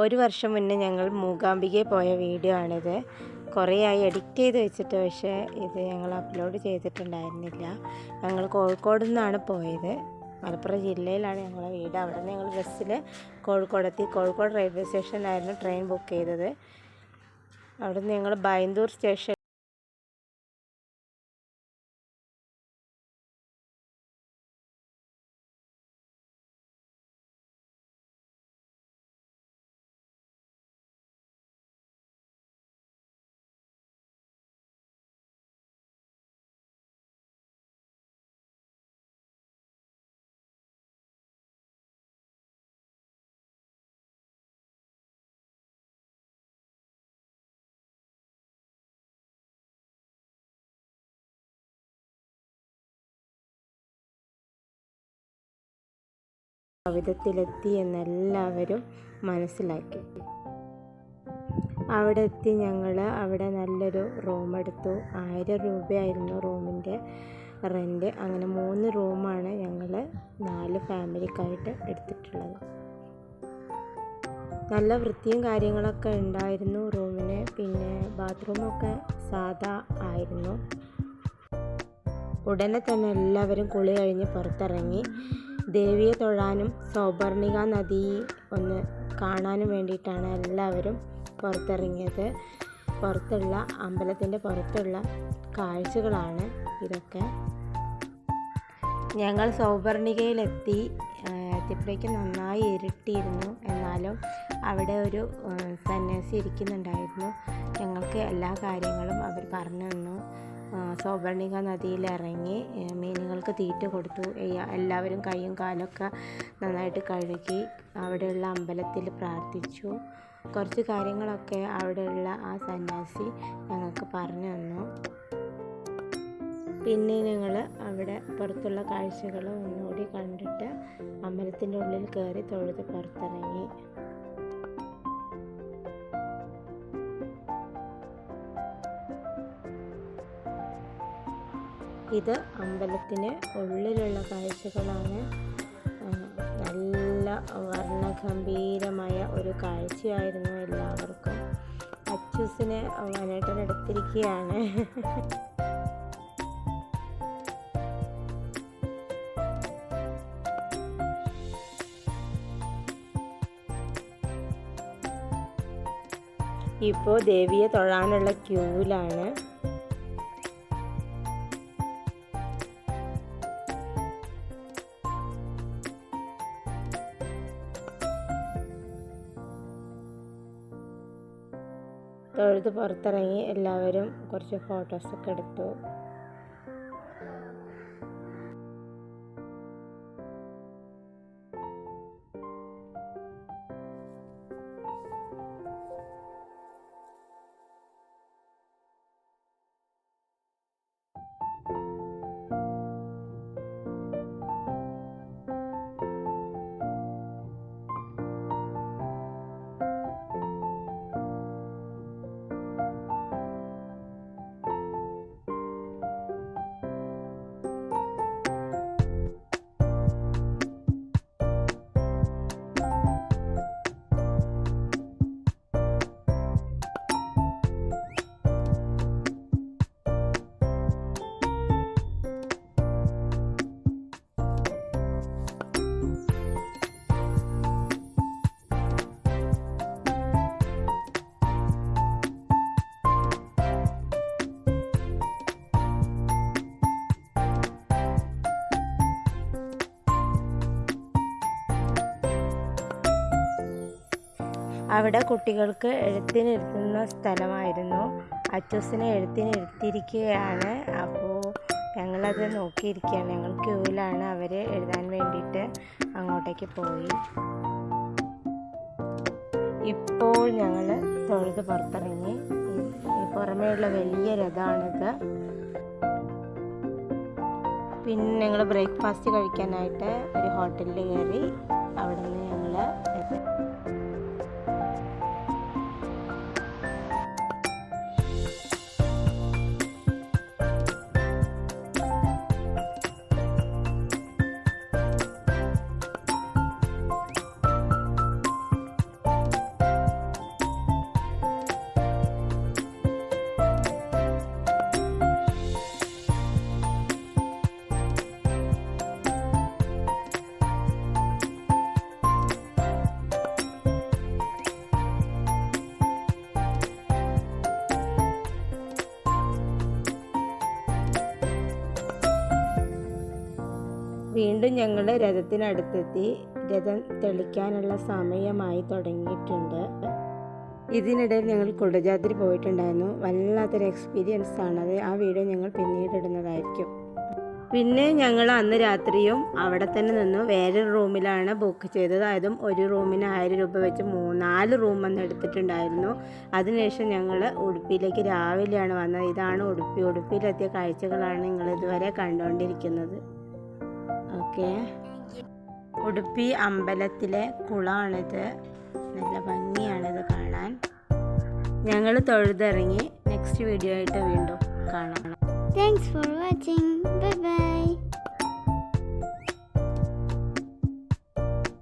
ഒരു വർഷം മുന്നേ ഞങ്ങൾ മൂകാംബികയിൽ പോയ വീഡിയോ ആണിത്. കുറേയായി എഡിറ്റ് ചെയ്ത് വെച്ചിട്ട്, പക്ഷേ ഇത് ഞങ്ങൾ അപ്ലോഡ് ചെയ്തിട്ടുണ്ടായിരുന്നില്ല. ഞങ്ങൾ കോഴിക്കോട് നിന്നാണ് പോയത്. മലപ്പുറം ജില്ലയിലാണ് ഞങ്ങളെ വീട്. അവിടെ നിന്ന് ഞങ്ങൾ ബസ്സിൽ കോഴിക്കോടെത്തി. കോഴിക്കോട് റെയിൽവേ സ്റ്റേഷനിലായിരുന്നു ട്രെയിൻ ബുക്ക് ചെയ്തത്. അവിടെ നിന്ന് ഞങ്ങൾ ബൈന്ദൂർ സ്റ്റേഷൻ വിധത്തിലെത്തി എന്നെല്ലാവരും മനസ്സിലാക്കി. അവിടെ എത്തി ഞങ്ങൾ അവിടെ നല്ലൊരു റൂം എടുത്തു. 1000 രൂപയായിരുന്നു റൂമിൻ്റെ റെൻറ്റ്. അങ്ങനെ 3 റൂമാണ് ഞങ്ങൾ 4 ഫാമിലിക്കായിട്ട് എടുത്തിട്ടുള്ളത്. നല്ല വൃത്തിയും കാര്യങ്ങളൊക്കെ ഉണ്ടായിരുന്നു റൂമിന്. പിന്നെ ബാത്റൂമൊക്കെ സാധാ ആയിരുന്നു. ഉടനെ തന്നെ എല്ലാവരും കുളി കഴിഞ്ഞ് പുറത്തിറങ്ങി. ദേവിയെ തൊഴാനും സൗപർണിക നദി ഒന്ന് കാണാനും വേണ്ടിയിട്ടാണ് എല്ലാവരും പുറത്തിറങ്ങിയത്. പുറത്തുള്ള അമ്പലത്തിൻ്റെ പുറത്തുള്ള കാഴ്ചകളാണ് ഇതൊക്കെ. ഞങ്ങൾ സൗപർണികയിലെത്തി. എത്തിയപ്പോഴേക്കും നന്നായി ഇരുട്ടിയിരുന്നു. എന്നാലും അവിടെ ഒരു സന്യാസി ഇരിക്കുന്നുണ്ടായിരുന്നു. ഞങ്ങൾക്ക് എല്ലാ കാര്യങ്ങളും അവർ പറഞ്ഞു തന്നു. സൗപർണിക നദിയിൽ ഇറങ്ങി മീനുകൾക്ക് തീറ്റ കൊടുത്തു. എല്ലാവരും കൈയും കാലൊക്കെ നന്നായിട്ട് കഴുകി അവിടെയുള്ള അമ്പലത്തിൽ പ്രാർത്ഥിച്ചു. കുറച്ച് കാര്യങ്ങളൊക്കെ അവിടെയുള്ള ആ സന്യാസി ഞങ്ങൾക്ക് പറഞ്ഞു തന്നു. പിന്നെ ഞങ്ങൾ അവിടെ പുറത്തുള്ള കാഴ്ചകൾ ഒന്നുകൂടി കണ്ടിട്ട് അമ്പലത്തിൻ്റെ ഉള്ളിൽ കയറി തൊഴുത് പുറത്തിറങ്ങി. ഇത് അമ്പലത്തിന് ഉള്ളിലുള്ള കാഴ്ചകളാണ്. നല്ല വർണ്ണഗംഭീരമായ ഒരു കാഴ്ചയായിരുന്നു എല്ലാവർക്കും. അച്ചൂസിനെ വനേട്ടനെടുത്തിരിക്കുകയാണ്. ഇപ്പോൾ ദേവിയെ തൊഴാനുള്ള ക്യൂവിലാണ്. തൊഴുത് പുറത്തിറങ്ങി എല്ലാവരും കുറച്ച് ഫോട്ടോസൊക്കെ എടുത്തു. അവിടെ കുട്ടികൾക്ക് എഴുത്തിനിരുത്തുന്ന സ്ഥലമായിരുന്നു. അച്ചൂസിനെ എഴുത്തിനിരുത്തിയിരിക്കുകയാണ്. അപ്പോൾ ഞങ്ങളത് നോക്കിയിരിക്കുകയാണ്. ഞങ്ങൾ ക്യൂവിലാണ്. അവർ എഴുതാൻ വേണ്ടിയിട്ട് അങ്ങോട്ടേക്ക് പോയി. ഇപ്പോൾ ഞങ്ങൾ തൊഴുത് പുറത്തിറങ്ങി. പുറമേയുള്ള വലിയ രഥമാണിത്. പിന്നെ ഞങ്ങൾ ബ്രേക്ക്ഫാസ്റ്റ് കഴിക്കാനായിട്ട് ഒരു ഹോട്ടലിൽ കയറി. അവിടെ നിന്ന് ഞങ്ങൾ വീണ്ടും ഞങ്ങൾ രഥത്തിനടുത്തെത്തി. രഥം തെളിക്കാനുള്ള സമയമായി തുടങ്ങിയിട്ടുണ്ട്. ഇതിനിടയിൽ ഞങ്ങൾ കുടജാദ്രി പോയിട്ടുണ്ടായിരുന്നു. വല്ലാത്തൊരു എക്സ്പീരിയൻസ് ആണത്. ആ വീഡിയോ ഞങ്ങൾ പിന്നീട് ഇടുന്നതായിരിക്കും. പിന്നെ ഞങ്ങൾ അന്ന് രാത്രിയും അവിടെ തന്നെ നിന്നു. വേറൊരു റൂമിലാണ് ബുക്ക് ചെയ്തത്. അതും ഒരു റൂമിന് 1000 രൂപ വെച്ച് 4 റൂം അന്ന് എടുത്തിട്ടുണ്ടായിരുന്നു. അതിനുശേഷം ഞങ്ങൾ ഉടുപ്പിയിലേക്ക് രാവിലെയാണ് വന്നത്. ഇതാണ് ഉടുപ്പി. ഉടുപ്പിയിലെത്തിയ കാഴ്ചകളാണ് നിങ്ങൾ ഇതുവരെ കണ്ടുകൊണ്ടിരിക്കുന്നത്. ഓക്കെ, ഉടുപ്പി അമ്പലത്തിലെ കുളമാണിത്. നല്ല ഭംഗിയാണിത് കാണാൻ. ഞങ്ങൾ തൊഴുതിറങ്ങി. നെക്സ്റ്റ് വീഡിയോ ആയിട്ട് വീണ്ടും കാണാം. Thanks for watching. Bye bye.